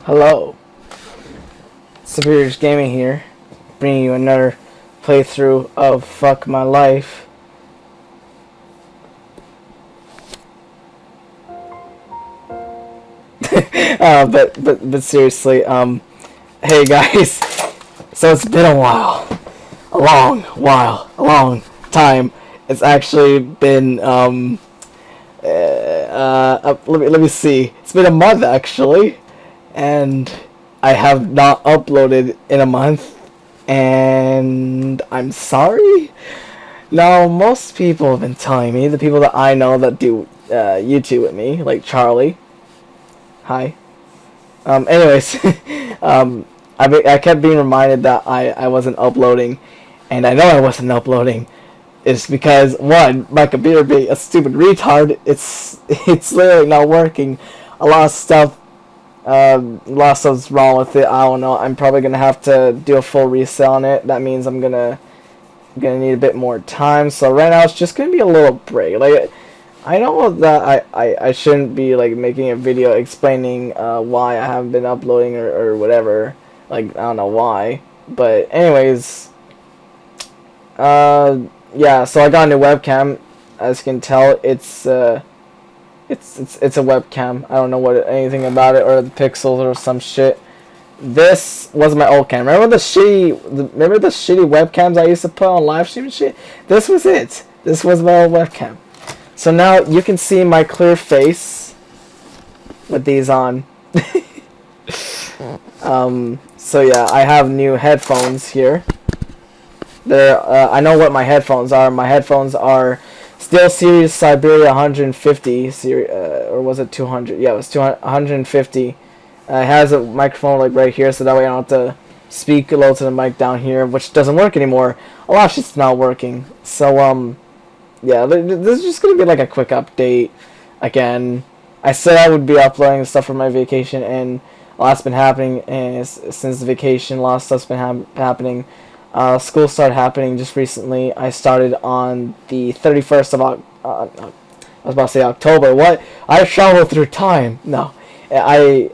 Hello, Superiors Gaming here, bringing you another playthrough of Fuck My Life. But seriously, hey guys, so it's been a while, a long time. It's actually been let me see. It's been a month actually, and I have not uploaded in a month, and I'm sorry. Now, most people have been telling me, the people that I know that do YouTube with me, like Charlie. Hi. Anyways, I kept being reminded that I wasn't uploading, and I know I wasn't uploading. It's because, one, my computer being a stupid retard, it's literally not working. A lot of stuff's wrong with it. I don't know. I'm probably gonna have to do a full reset on it. That means I'm gonna need a bit more time. So right now it's just gonna be a little break. Like, I know that I shouldn't be like making a video explaining why I haven't been uploading or whatever. Like, I don't know why. But anyways, yeah. So I got a new webcam. As you can tell, it's a webcam. I don't know anything about it or the pixels or some shit. This was my old cam. Remember the shitty webcams I used to put on live stream and shit? This was it. This was my old webcam. So now you can see my clear face with these on. So yeah, I have new headphones here. I know what my headphones are. My headphones are SteelSeries Siberia 150 series, or was it 200? Yeah, it was 150. It has a microphone like right here, so that way I don't have to speak low to the mic down here, which doesn't work anymore. A lot of shit's not working. So yeah, this is just gonna be like a quick update. Again, I said I would be uploading stuff from my vacation, and a lot's been happening since the vacation. A lot of stuff's been happening. School started happening just recently. I started on the 31st of I was about to say October. What? I traveled through time. No, I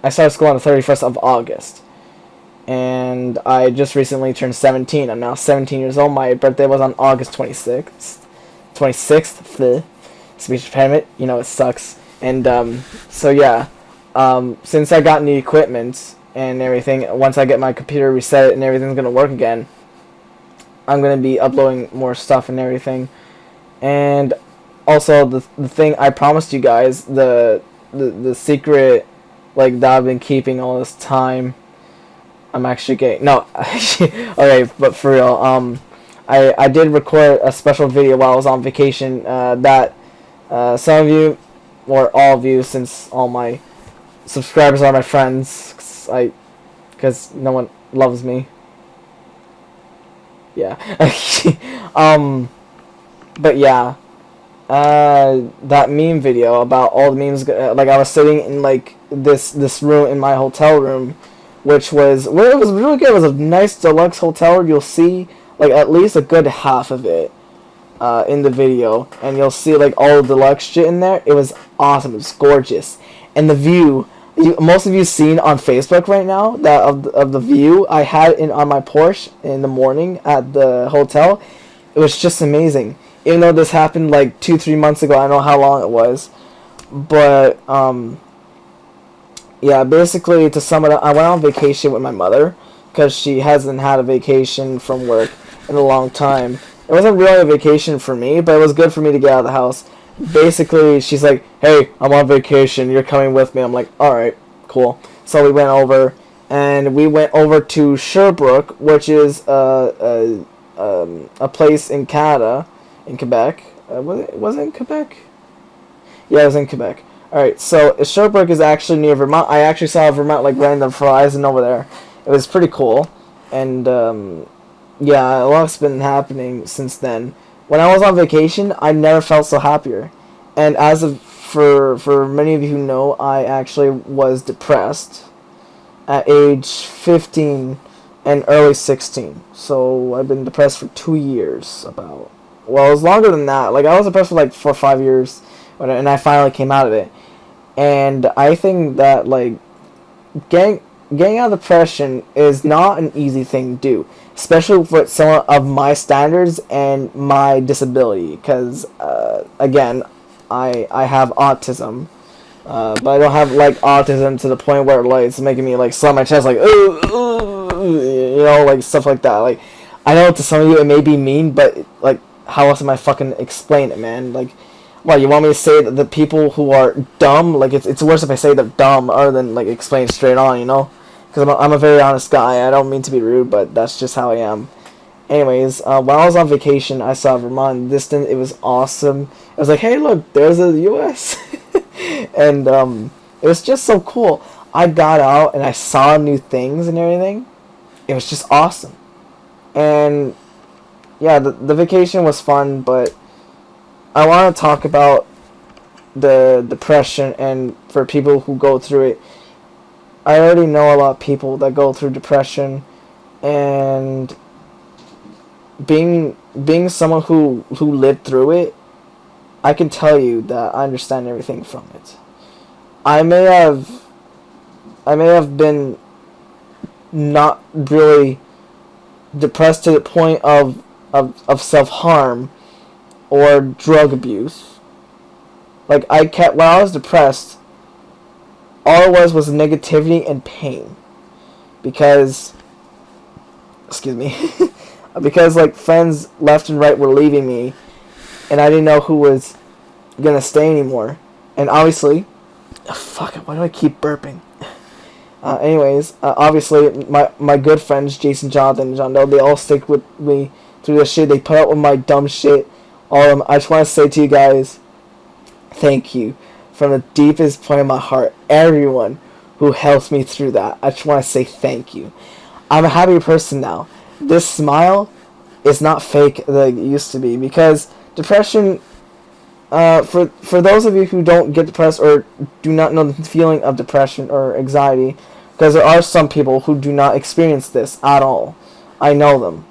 started school on the 31st of August, and I just recently turned 17. I'm now 17 years old. My birthday was on August 26th. 26th. Speech impediment. You know, it sucks. And so yeah, since I got new equipment and everything, once I get my computer reset and everything's gonna work again, I'm gonna be uploading more stuff and everything. And also the thing I promised you guys, the secret, like, that I've been keeping all this time, I'm actually getting okay, but for real, I did record a special video while I was on vacation, that some of you, or all of you, since all my subscribers are my friends, because no one loves me. Yeah. But yeah, that meme video about all the memes, like, I was sitting in like this room in my hotel room, which was, well, it was really good. It was a nice deluxe hotel. You'll see like at least a good half of it in the video, and you'll see like all the deluxe shit in there. It was awesome. It was gorgeous, and the view. Most of you seen on Facebook right now that of the view I had on my Porsche in the morning at the hotel. It was just amazing. Even though this happened like 2-3 months ago, I don't know how long it was, but yeah. Basically, to sum it up, I went on vacation with my mother because she hasn't had a vacation from work in a long time. It wasn't really a vacation for me, but it was good for me to get out of the house. Basically, she's like, hey, I'm on vacation, you're coming with me. I'm like, alright, cool. So we went over, and we went over to Sherbrooke, which is a place in Canada, in Quebec. Was it in Quebec? Yeah, it was in Quebec. Alright, so Sherbrooke is actually near Vermont. I actually saw Vermont, like, right in the horizon over there. It was pretty cool, and yeah, a lot's been happening since then. When I was on vacation, I never felt so happier. And for many of you who know, I actually was depressed at age 15 and early 16. So I've been depressed for 2 years, about. Well, it was longer than that. Like, I was depressed for like 4 or 5 years, and I finally came out of it. And I think that like getting out of depression is not an easy thing to do, especially for someone of my standards and my disability. Because again, I have autism, but I don't have like autism to the point where like it's making me like slam my chest like ooh, ooh, you know, like stuff like that. Like I know to some of you it may be mean, but like how else am I fucking explain it, man? Like, what, you want me to say that the people who are dumb, like it's worse if I say they're dumb other than like explain straight on, you know? Because I'm a very honest guy. I don't mean to be rude, but that's just how I am. Anyways, while I was on vacation, I saw Vermont in the distance. It was awesome. I was like, hey, look, there's the U.S. And it was just so cool. I got out and I saw new things and everything. It was just awesome. And yeah, the vacation was fun, but I want to talk about the depression and for people who go through it. I already know a lot of people that go through depression, and being someone who lived through it, I can tell you that I understand everything from it. I may have been not really depressed to the point of self-harm or drug abuse. Like when I was depressed, all it was negativity and pain. Because, excuse me, because like friends left and right were leaving me, and I didn't know who was gonna stay anymore. And obviously, fuck it, why do I keep burping? Obviously, my good friends, Jason, Jonathan, and John Doe, they all stick with me through this shit. They put up with my dumb shit. All of them. I just want to say to you guys, thank you from the deepest point of my heart. Everyone who helped me through that, I just want to say thank you. I'm a happy person now. This smile is not fake like it used to be, because depression, for those of you who don't get depressed or do not know the feeling of depression or anxiety, because there are some people who do not experience this at all. I know them.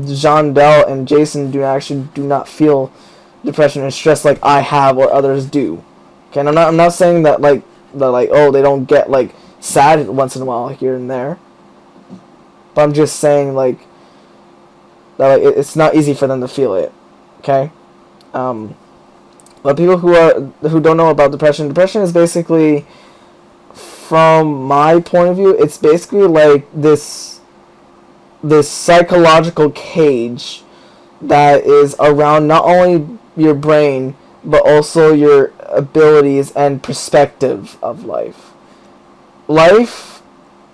Jean Bell and Jason do not feel depression and stress like I have or others do. Okay, and I'm not saying that oh, they don't get like sad once in a while here and there. But I'm just saying like that it's not easy for them to feel it. Okay? But people who don't know about depression is basically, from my point of view, it's basically like this psychological cage that is around not only your brain but also your abilities and perspective of life. Life,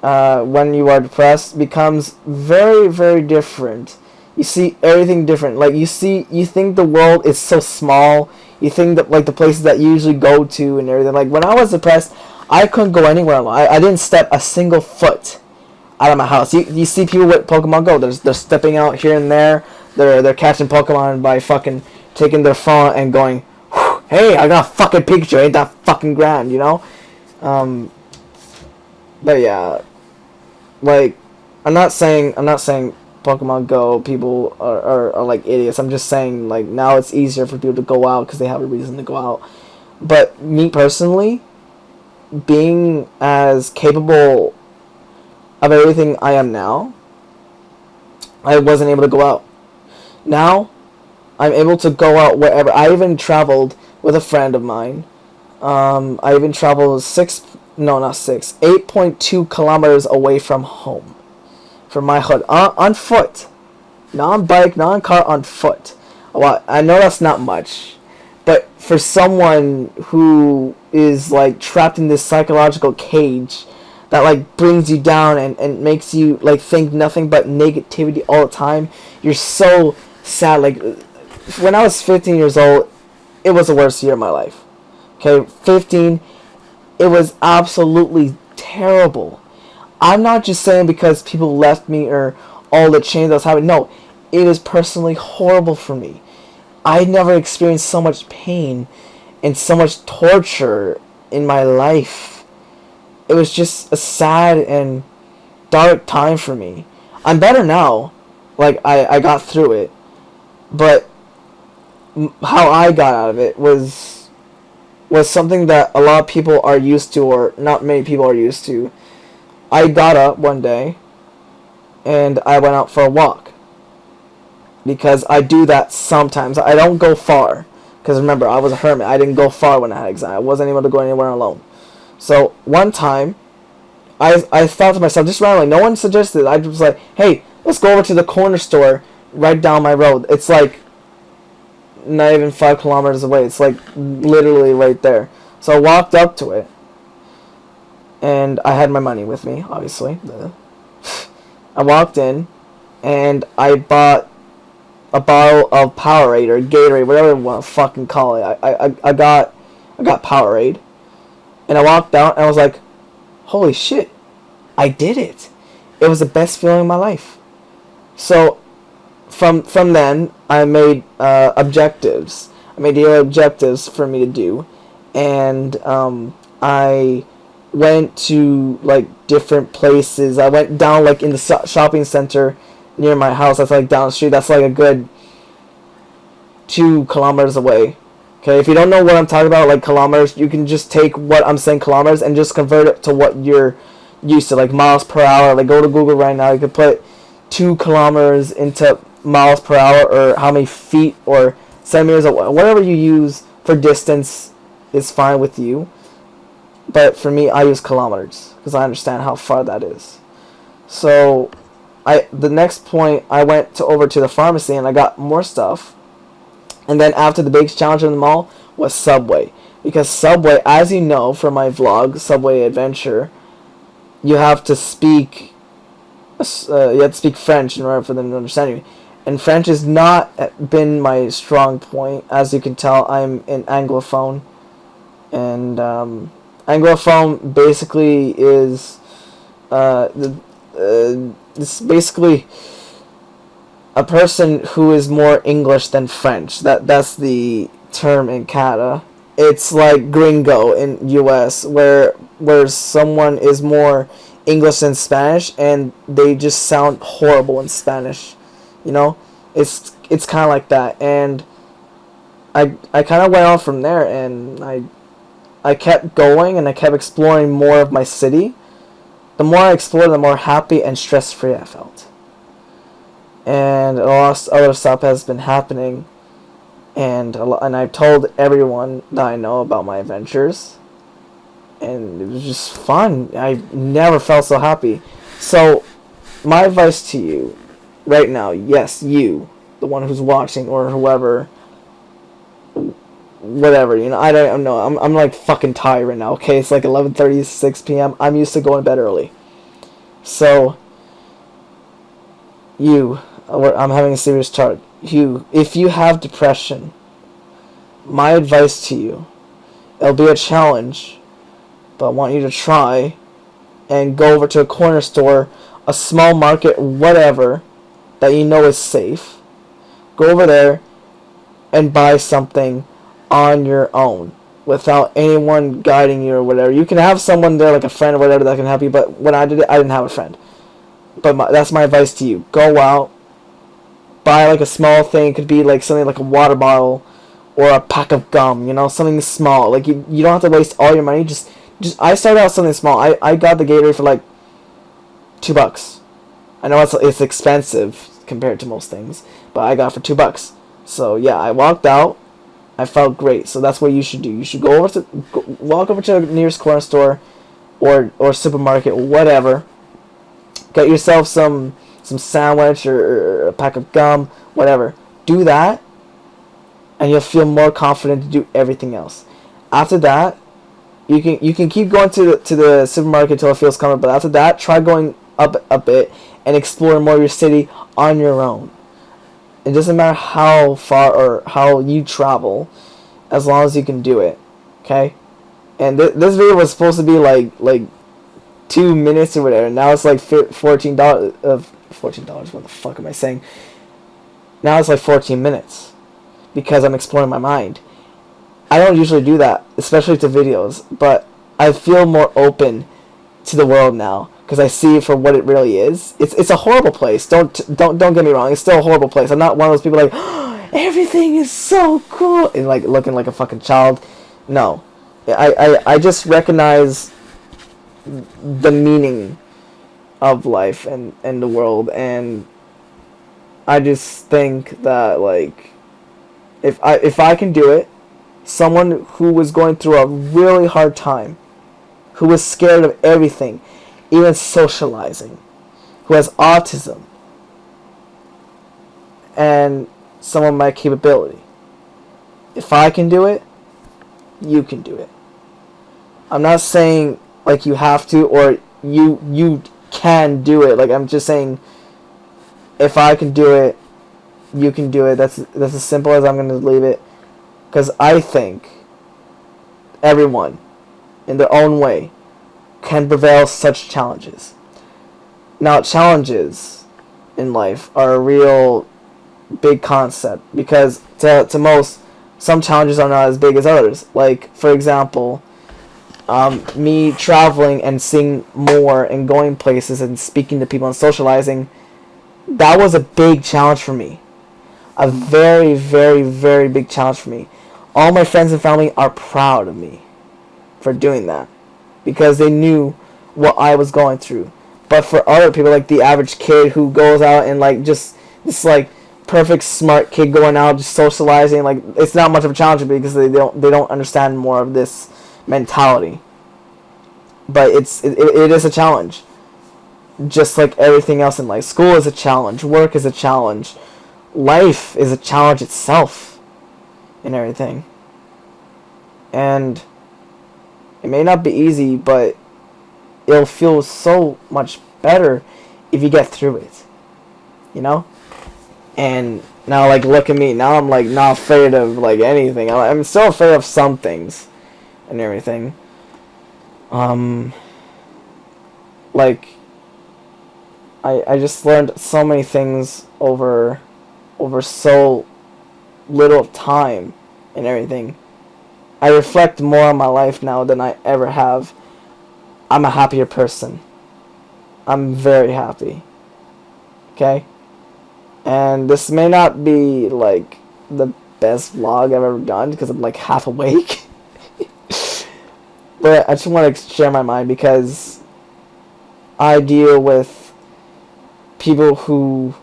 when you are depressed, becomes very, very different. You see everything different. Like you think the world is so small. You think that like the places that you usually go to and everything. Like when I was depressed, I couldn't go anywhere alone. I didn't step a single foot out of my house. You see people with Pokemon Go. They're stepping out here and there. They're catching Pokemon by fucking taking their phone and going, hey, I got a fucking Pikachu. Ain't that fucking grand, you know? But yeah, like I'm not saying Pokemon Go people are like idiots. I'm just saying like now it's easier for people to go out because they have a reason to go out. But me personally, being as capable of everything I am now, I wasn't able to go out. Now, I'm able to go out wherever. I even traveled with a friend of mine. I even traveled 8.2 kilometers away from home. From my hood. On foot. Not on bike, not on car, on foot. Well, I know that's not much. But for someone who is like trapped in this psychological cage that like brings you down and makes you like think nothing but negativity all the time, you're so sad. Like when I was 15 years old, it was the worst year of my life. Okay, 15, it was absolutely terrible. I'm not just saying because people left me or all the change that was happening. No, it was personally horrible for me. I never experienced so much pain and so much torture in my life. It was just a sad and dark time for me. I'm better now. Like, I got through it. But how I got out of it was was something that a lot of people are used to, or not many people are used to. I got up one day and I went out for a walk because I do that sometimes. I don't go far because remember, I was a hermit. I didn't go far when I had exam. I wasn't able to go anywhere alone. So one time, I thought to myself, just randomly, no one suggested. I was like, hey, let's go over to the corner store right down my road. It's like not even 5 kilometers away. It's like literally right there. So I walked up to it, and I had my money with me, obviously. I walked in, and I bought a bottle of Powerade or Gatorade, whatever you want to fucking call it. I got Powerade, and I walked out, and I was like, holy shit, I did it. It was the best feeling of my life. So from then, I made objectives. I made daily objectives for me to do, and I went to like different places. I went down like in the shopping center near my house. That's like down the street. That's like a good 2 kilometers away. Okay, if you don't know what I'm talking about, like kilometers, you can just take what I'm saying kilometers and just convert it to what you're used to, like miles per hour. Like go to Google right now. You can put 2 kilometers into miles per hour, or how many feet or centimeters, or whatever you use for distance is fine with you. But for me, I use kilometers because I understand how far that is. So the next point, I went over to the pharmacy and I got more stuff. And then after the biggest challenge in the mall was Subway. Because Subway, as you know from my vlog, Subway Adventure, you have to speak French in order for them to understand you. And French has not been my strong point. As you can tell, I'm an Anglophone. And Anglophone basically is it's basically a person who is more English than French. That's the term in Canada. It's like gringo in US, where someone is more English than Spanish, and they just sound horrible in Spanish. You know, it's kind of like that. And I kind of went on from there, and I kept going, and I kept exploring more of my city. The more I explored, the more happy and stress-free I felt. And a lot of other stuff has been happening, and I've told everyone that I know about my adventures, and it was just fun. I never felt so happy. So my advice to you right now, yes, you, the one who's watching, or whoever, whatever, you know, I don't know, I'm like fucking tired right now. Okay, it's like 11:36 p.m. I'm used to going to bed early. So I'm having a serious talk. If you have depression, my advice to you, it'll be a challenge, but I want you to try and go over to a corner store, a small market, whatever, that you know is safe. Go over there and buy something on your own without anyone guiding you or whatever. You can have someone there, like a friend or whatever, that can help you, but when I did it, I didn't have a friend. But that's my advice to you. Go out, buy like a small thing. It could be like something like a water bottle or a pack of gum, you know, something small. Like you don't have to waste all your money. Just I started out something small. I got the Gatorade for like $2. I know it's expensive compared to most things, but I got it for $2. So yeah, I walked out. I felt great. So that's what you should do. You should walk over to the nearest corner store or supermarket, whatever. Get yourself some sandwich or a pack of gum, whatever. Do that, and you'll feel more confident to do everything else. After that, you can keep going to the supermarket until it feels comfortable. But after that, try going up a bit and explore more of your city on your own. It doesn't matter how far or how you travel, as long as you can do it. Okay? And this video was supposed to be like 2 minutes or whatever. Now it's like $14. $14. What the fuck am I saying? Now it's like 14 minutes because I'm exploring my mind. I don't usually do that, especially to videos, but I feel more open to the world now because I see it for what it really is. It's a horrible place. Don't get me wrong. It's still a horrible place. I'm not one of those people like, oh, everything is so cool and like looking like a fucking child. No, I just recognize the meaning of life and the world, and I just think that, like, if I can do it, someone who was going through a really hard time, who was scared of everything, even socializing, who has autism, and some of my capability. If I can do it, you can do it. I'm not saying like you have to or you can do it. Like, I'm just saying, if I can do it, you can do it. That's as simple as I'm going to leave it. Because I think everyone, in their own way, can prevail such challenges. Now, challenges in life are a real big concept, because to most, some challenges are not as big as others. Like, for example, me traveling and seeing more and going places and speaking to people and socializing, that was a big challenge for me. A very, very, very big challenge for me. All my friends and family are proud of me for doing that, because they knew what I was going through. But for other people, like the average kid who goes out and like just this like perfect smart kid going out just socializing, like, it's not much of a challenge because they don't understand more of this mentality. But it is a challenge, just like everything else in life. School is a challenge, work is a challenge, life is a challenge itself, and everything. And it may not be easy, but it'll feel so much better if you get through it, you know? And now, like, look at me. Now I'm, like, not afraid of, like, anything. I'm still afraid of some things and everything. Like, I just learned so many things over so little time and everything. I reflect more on my life now than I ever have. I'm a happier person. I'm very happy. Okay? And this may not be, like, the best vlog I've ever done, because I'm, like, half awake. But I just want to share my mind, because I deal with people who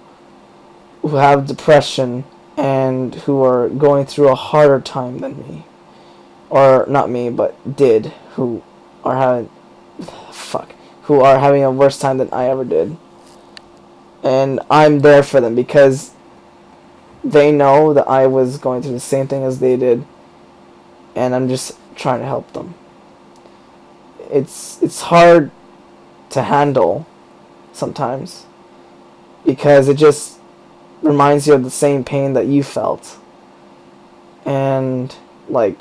have depression and who are going through a harder time than me. Or not me, but did, who are having a worse time than I ever did. And I'm there for them because they know that I was going through the same thing as they did, and I'm just trying to help them. It's hard to handle sometimes, because it just reminds you of the same pain that you felt. And, like,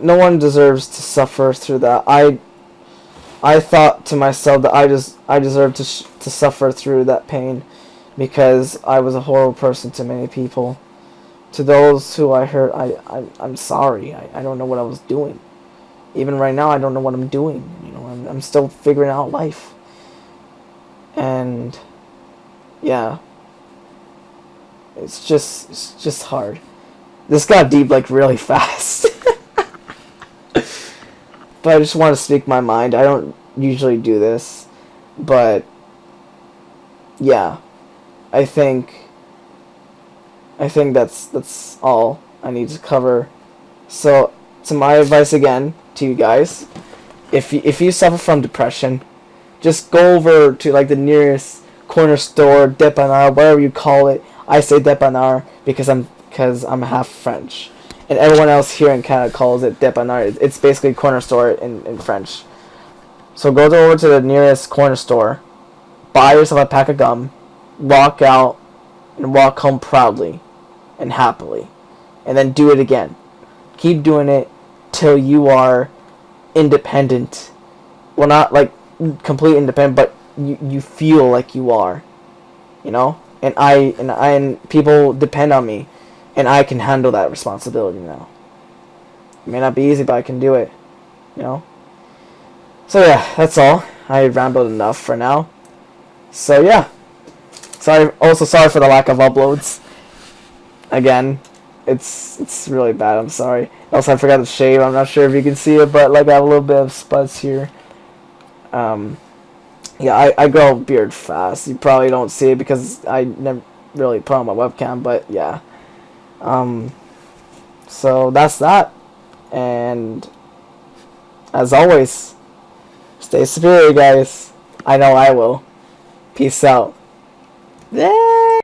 no one deserves to suffer through that. I thought to myself that I deserved to suffer through that pain, because I was a horrible person to many people. To those who I hurt, I'm sorry. I don't know what I was doing. Even right now, I don't know what I'm doing. You know, I'm still figuring out life. And yeah, it's just hard. This got deep, like, really fast. But I just want to speak my mind. I don't usually do this, but yeah, I think that's all I need to cover. So, to my advice again to you guys, if you suffer from depression, just go over to, like, the nearest corner store, dépanneur, whatever you call it. I say dépanneur because I'm half French. And everyone else here in Canada calls it dépanneur. It's basically corner store in French. So go over to the nearest corner store, buy yourself a pack of gum, walk out, and walk home proudly and happily. And then do it again. Keep doing it till you are independent. Well, not like complete independent, but you feel like you are. You know? And people depend on me. And I can handle that responsibility now. It may not be easy, but I can do it. You know? So yeah, that's all. I rambled enough for now. So yeah. Sorry for the lack of uploads. Again. It's really bad. I'm sorry. Also, I forgot to shave. I'm not sure if you can see it, but like I have a little bit of spuds here. Um, yeah, I grow a beard fast. You probably don't see it because I never really put on my webcam, but yeah. Um, so that's that. And as always, stay superior, guys. I know I will. Peace out. Yeah.